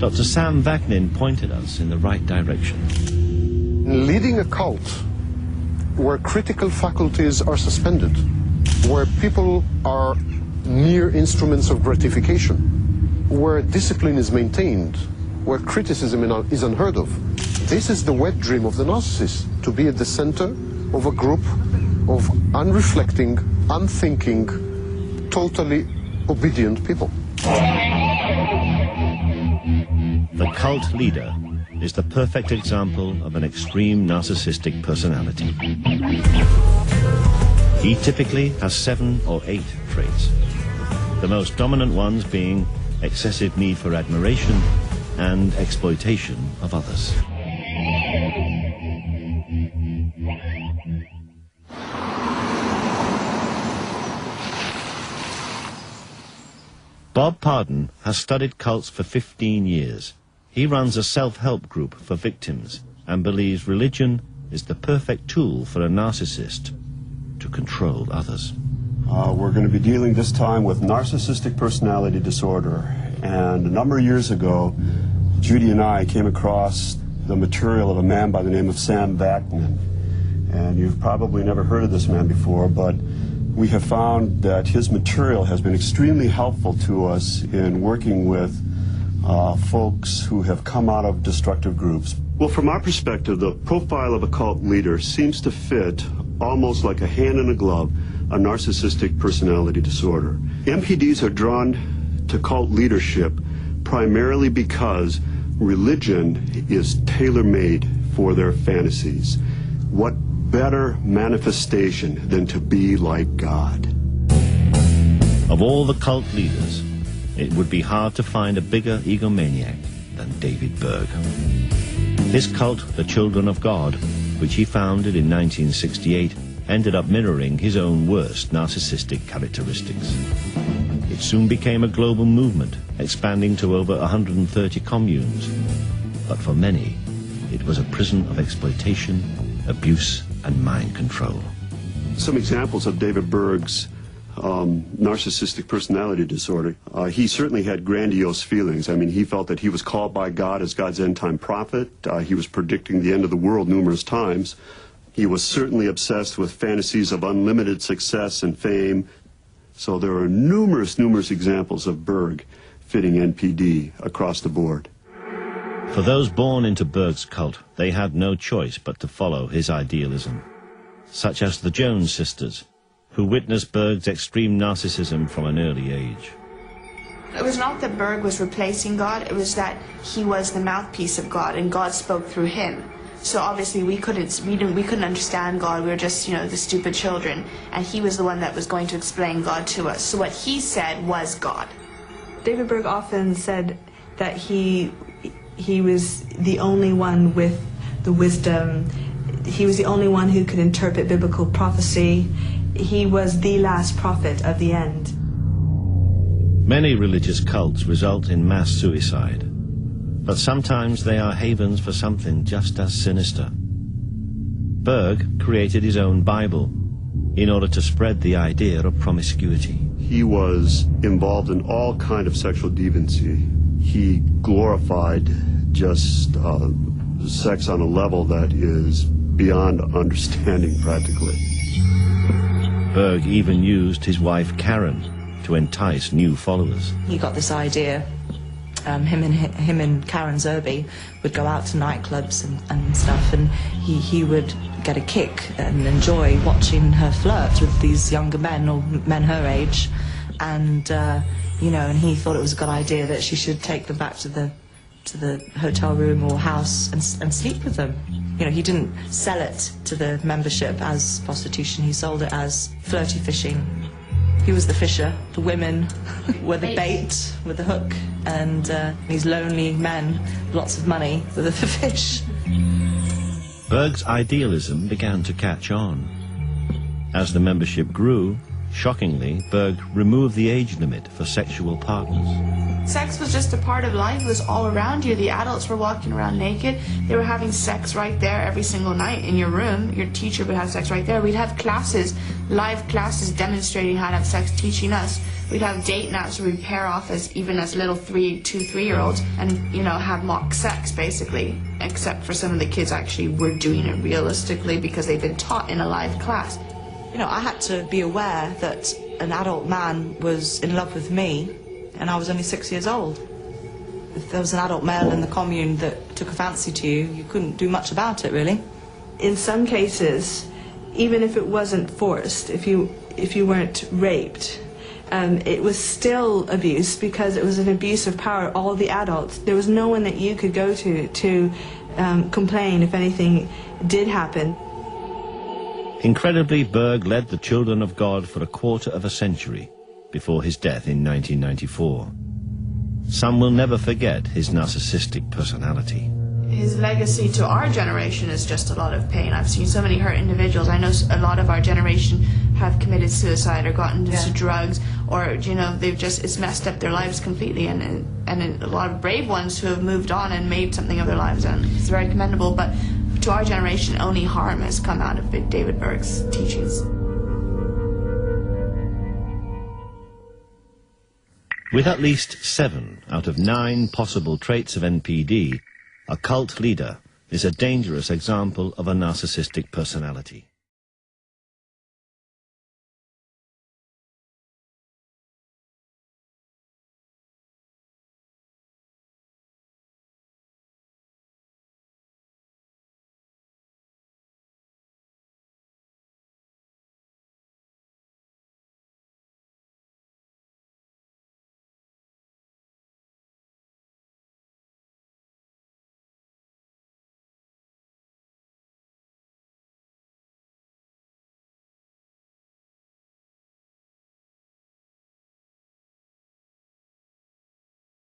Dr. Sam Vaknin pointed us in the right direction. Leading a cult where critical faculties are suspended, where people are mere instruments of gratification, where discipline is maintained, where criticism is unheard of. This is the wet dream of the narcissist, to be at the center of a group of unreflecting, unthinking, totally obedient people. The cult leader is the perfect example of an extreme narcissistic personality. He typically has 7 or 8 traits, the most dominant ones being excessive need for admiration and exploitation of others. Bob Pardon has studied cults for 15 years. He runs a self-help group for victims and believes religion is the perfect tool for a narcissist to control others. We're going to be dealing this time with narcissistic personality disorder. And a number of years ago, Judy and I came across the material of a man by the name of Sam Vaknin. And you've probably never heard of this man before, but we have found that his material has been extremely helpful to us in working with folks who have come out of destructive groups. Well, from our perspective, the profile of a cult leader seems to fit almost like a hand in a glove a narcissistic personality disorder. MPDs are drawn to cult leadership primarily because religion is tailor-made for their fantasies. What better manifestation than to be like God? Of all the cult leaders, it would be hard to find a bigger egomaniac than David Berg. His cult, the Children of God, which he founded in 1968, ended up mirroring his own worst narcissistic characteristics. It soon became a global movement, expanding to over 130 communes. But for many, it was a prison of exploitation, abuse, and mind control. Some examples of David Berg's narcissistic personality disorder. He certainly had grandiose feelings. I mean, he felt that he was called by God as God's end-time prophet. He was predicting the end of the world numerous times. He was certainly obsessed with fantasies of unlimited success and fame. So there are numerous examples of Berg fitting NPD across the board. For those born into Berg's cult, they had no choice but to follow his idealism, such as the Jones sisters, who witnessed Berg's extreme narcissism from an early age. It was not that Berg was replacing God, it was that he was the mouthpiece of God and God spoke through him. So obviously we couldn't understand God, we were just, the stupid children, and he was the one that was going to explain God to us. So what he said was God. David Berg often said that he was the only one with the wisdom. He was the only one who could interpret biblical prophecy. He was the last prophet of the end. Many religious cults result in mass suicide, but sometimes they are havens for something just as sinister. Berg created his own Bible in order to spread the idea of promiscuity. He was involved in all kind of sexual deviancy. He glorified just sex on a level that is beyond understanding practically. Berg even used his wife Karen to entice new followers. He got this idea, him and Karen Zerby would go out to nightclubs and stuff, and he would get a kick and enjoy watching her flirt with these younger men, or men her age, and and he thought it was a good idea that she should take them back to the hotel room or house and sleep with them. He didn't sell it to the membership as prostitution, he sold it as flirty fishing. He was the fisher, the women were the bait with the hook, and these lonely men, lots of money, were the fish. Berg's idealism began to catch on. As the membership grew, Shockingly, Berg removed the age limit for sexual partners. Sex was just a part of life. It was all around you. The adults were walking around naked. They were having sex right there every single night in your room. Your teacher would have sex right there. We'd have classes, live classes demonstrating how to have sex, teaching us. We'd have date nights where we'd pair off even as little 3-year-olds and, have mock sex, basically. Except for some of the kids actually were doing it realistically because they'd been taught in a live class. I had to be aware that an adult man was in love with me, and I was only 6 years old. If there was an adult male in the commune that took a fancy to you, you couldn't do much about it, really. In some cases, even if it wasn't forced, if you weren't raped, it was still abuse because it was an abuse of power. All the adults, there was no one that you could go to complain if anything did happen. Incredibly, Berg led the Children of God for a quarter of a century before his death in 1994. Some will never forget his narcissistic personality. His legacy to our generation is just a lot of pain. I've seen so many hurt individuals. I know a lot of our generation have committed suicide or gotten into drugs, or it's messed up their lives completely, and a lot of brave ones who have moved on and made something of their lives, and it's very commendable. But to our generation, only harm has come out of David Berg's teachings. With at least 7 out of 9 possible traits of NPD, a cult leader is a dangerous example of a narcissistic personality.